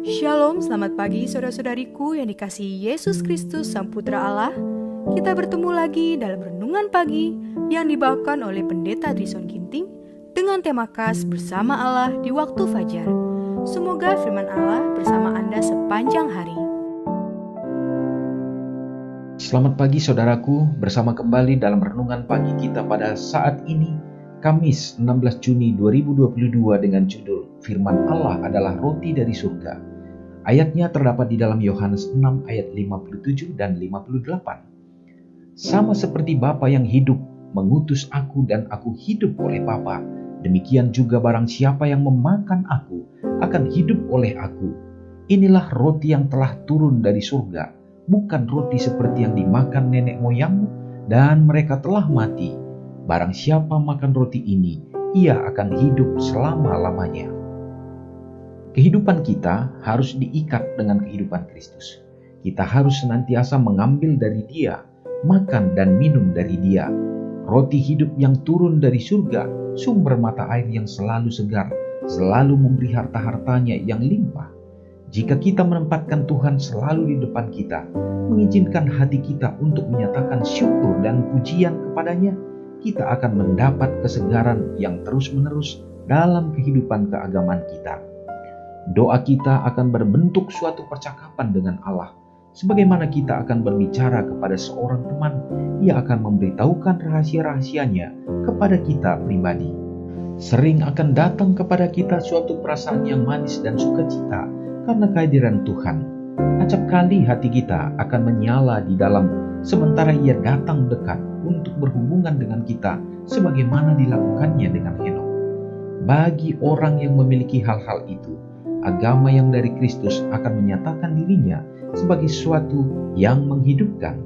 Shalom, selamat pagi saudara-saudariku yang dikasihi Yesus Kristus Sang Putra Allah. Kita bertemu lagi dalam Renungan Pagi yang dibawakan oleh Pendeta Drison Ginting dengan tema khas Bersama Allah di Waktu Fajar. Semoga firman Allah bersama Anda sepanjang hari. Selamat pagi saudaraku, bersama kembali dalam Renungan Pagi kita pada saat ini, Kamis 16 Juni 2022 dengan judul Firman Allah adalah Roti dari Surga. Ayatnya terdapat di dalam Yohanes 6 ayat 57 dan 58. Sama seperti Bapa yang hidup mengutus aku dan aku hidup oleh Bapa, demikian juga barang siapa yang memakan aku akan hidup oleh aku. Inilah roti yang telah turun dari surga, bukan roti seperti yang dimakan nenek moyangmu dan mereka telah mati. Barang siapa makan roti ini, ia akan hidup selama-lamanya. Kehidupan kita harus diikat dengan kehidupan Kristus. Kita harus senantiasa mengambil dari Dia, makan dan minum dari Dia. Roti hidup yang turun dari surga, sumber mata air yang selalu segar, selalu memberi harta-hartanya yang limpah. Jika kita menempatkan Tuhan selalu di depan kita, mengizinkan hati kita untuk menyatakan syukur dan pujian kepadanya, kita akan mendapat kesegaran yang terus-menerus dalam kehidupan keagamaan kita. Doa kita akan berbentuk suatu percakapan dengan Allah. Sebagaimana kita akan berbicara kepada seorang teman, Ia akan memberitahukan rahasia-rahasianya kepada kita pribadi. Sering akan datang kepada kita suatu perasaan yang manis dan sukacita karena kehadiran Tuhan. Acap kali hati kita akan menyala di dalam sementara Ia datang dekat untuk berhubungan dengan kita sebagaimana dilakukannya dengan Henokh. Bagi orang yang memiliki hal-hal itu, agama yang dari Kristus akan menyatakan dirinya sebagai sesuatu yang menghidupkan.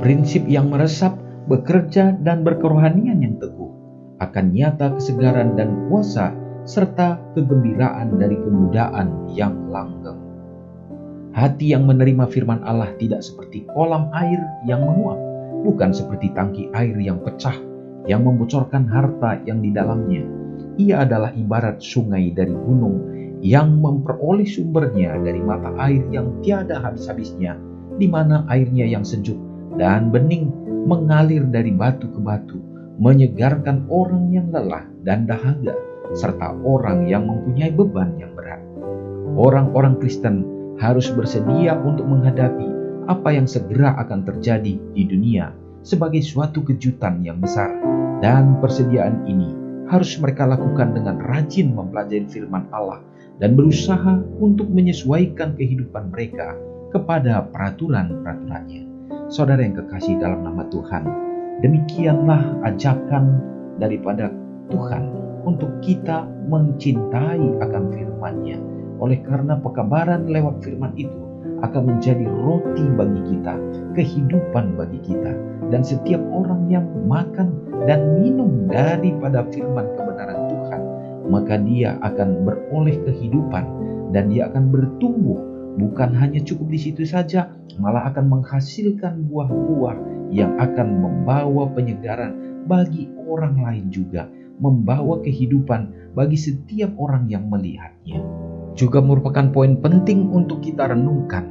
Prinsip yang meresap, bekerja dan berkerohanian yang teguh akan nyata kesegaran dan kuasa serta kegembiraan dari kemudaan yang langgeng. Hati yang menerima firman Allah tidak seperti kolam air yang menguap, bukan seperti tangki air yang pecah yang membocorkan harta yang di dalamnya. Ia adalah ibarat sungai dari gunung yang memperoleh sumbernya dari mata air yang tiada habis-habisnya, di mana airnya yang sejuk dan bening mengalir dari batu ke batu, menyegarkan orang yang lelah dan dahaga, serta orang yang mempunyai beban yang berat. Orang-orang Kristen harus bersedia untuk menghadapi apa yang segera akan terjadi di dunia sebagai suatu kejutan yang besar, dan persediaan ini harus mereka lakukan dengan rajin mempelajari firman Allah dan berusaha untuk menyesuaikan kehidupan mereka kepada peraturan-peraturannya. Saudara yang kekasih dalam nama Tuhan, demikianlah ajakan daripada Tuhan untuk kita mencintai akan firman-Nya. Oleh karena pekabaran lewat firman itu akan menjadi roti bagi kita, kehidupan bagi kita. Dan setiap orang yang makan dan minum daripada firman kebenaran Tuhan, maka dia akan beroleh kehidupan dan dia akan bertumbuh. Bukan hanya cukup di situ saja, malah akan menghasilkan buah-buah yang akan membawa penyegaran bagi orang lain juga, membawa kehidupan bagi setiap orang yang melihatnya. Juga merupakan poin penting untuk kita renungkan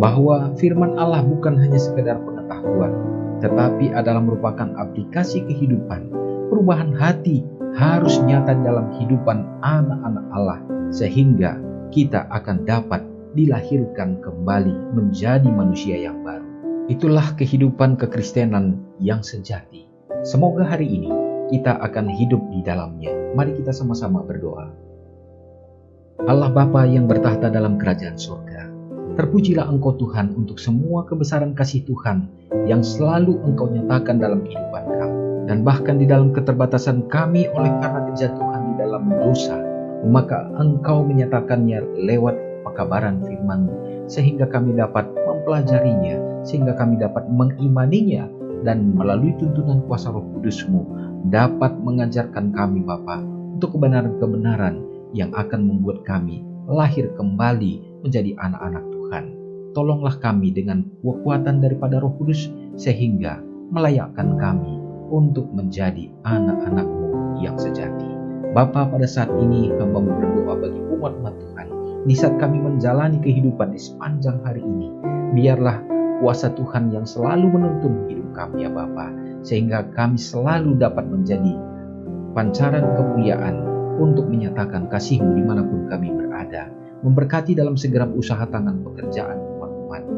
bahwa firman Allah bukan hanya sekedar pengetahuan, tetapi adalah merupakan aplikasi kehidupan. Perubahan hati harus nyata dalam kehidupan anak-anak Allah, sehingga kita akan dapat dilahirkan kembali menjadi manusia yang baru. Itulah kehidupan kekristenan yang sejati. Semoga hari ini kita akan hidup di dalamnya. Mari kita sama-sama berdoa. Allah Bapa yang bertahta dalam kerajaan surga, terpujilah Engkau Tuhan untuk semua kebesaran kasih Tuhan yang selalu Engkau nyatakan dalam kehidupan kami. Dan bahkan di dalam keterbatasan kami oleh karena kejatuhan di dalam dosa, maka Engkau menyatakannya lewat pekabaran firman-Mu, sehingga kami dapat mempelajarinya, sehingga kami dapat mengimaninya, dan melalui tuntunan kuasa Roh Kudus-Mu dapat mengajarkan kami Bapa untuk kebenaran-kebenaran yang akan membuat kami lahir kembali menjadi anak-anak Tuhan. Tolonglah kami dengan kekuatan daripada Roh Kudus, sehingga melayakkan kami untuk menjadi anak-anak-Mu yang sejati. Bapa, pada saat ini hamba berdoa bagi umat Tuhan di saat kami menjalani kehidupan di sepanjang hari ini. Biarlah kuasa Tuhan yang selalu menuntun hidup kami ya Bapa, sehingga kami selalu dapat menjadi pancaran kemuliaan untuk menyatakan kasih-Mu dimanapun kami berada. Memberkati dalam segenap usaha tangan pekerjaan umat-Mu.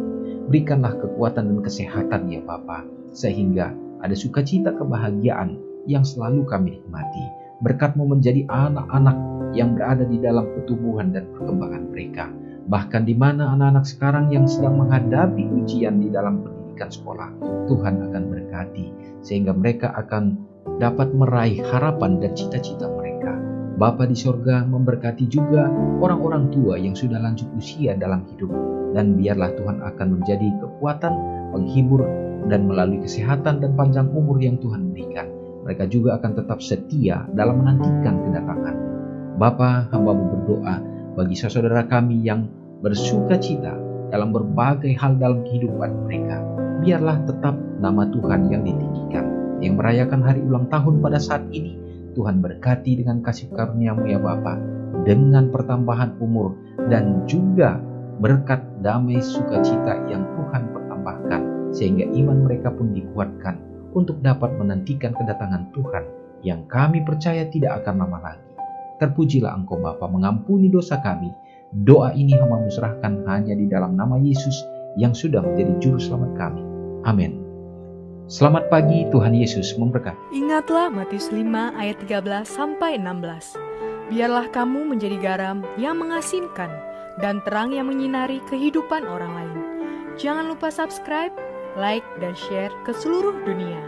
Berikanlah kekuatan dan kesehatan ya Bapa, sehingga ada sukacita kebahagiaan yang selalu kami nikmati. Berkat-Mu menjadi anak-anak yang berada di dalam pertumbuhan dan perkembangan mereka. Bahkan di mana anak-anak sekarang yang sedang menghadapi ujian di dalam pendidikan sekolah, Tuhan akan berkati sehingga mereka akan dapat meraih harapan dan cita-cita mereka. Bapa di sorga memberkati juga orang-orang tua yang sudah lanjut usia dalam hidup, dan biarlah Tuhan akan menjadi kekuatan, penghibur, dan melalui kesehatan dan panjang umur yang Tuhan berikan, mereka juga akan tetap setia dalam menantikan kedatangan. Bapa, hamba-Mu berdoa bagi saudara kami yang bersuka cita dalam berbagai hal dalam kehidupan mereka. Biarlah tetap nama Tuhan yang ditinggikan. Yang merayakan hari ulang tahun pada saat ini, Tuhan berkati dengan kasih karunia-Mu ya Bapa, dengan pertambahan umur dan juga berkat damai sukacita yang Tuhan pertambahkan, sehingga iman mereka pun dikuatkan untuk dapat menantikan kedatangan Tuhan yang kami percaya tidak akan lama lagi. Terpujilah Engkau Bapa, mengampuni dosa kami. Doa ini hamba-Mu serahkan hanya di dalam nama Yesus yang sudah menjadi juru selamat kami. Amin. Selamat pagi, Tuhan Yesus memberkati. Ingatlah Matius 5 ayat 13-16. Biarlah kamu menjadi garam yang mengasinkan dan terang yang menyinari kehidupan orang lain. Jangan lupa subscribe, like, dan share ke seluruh dunia.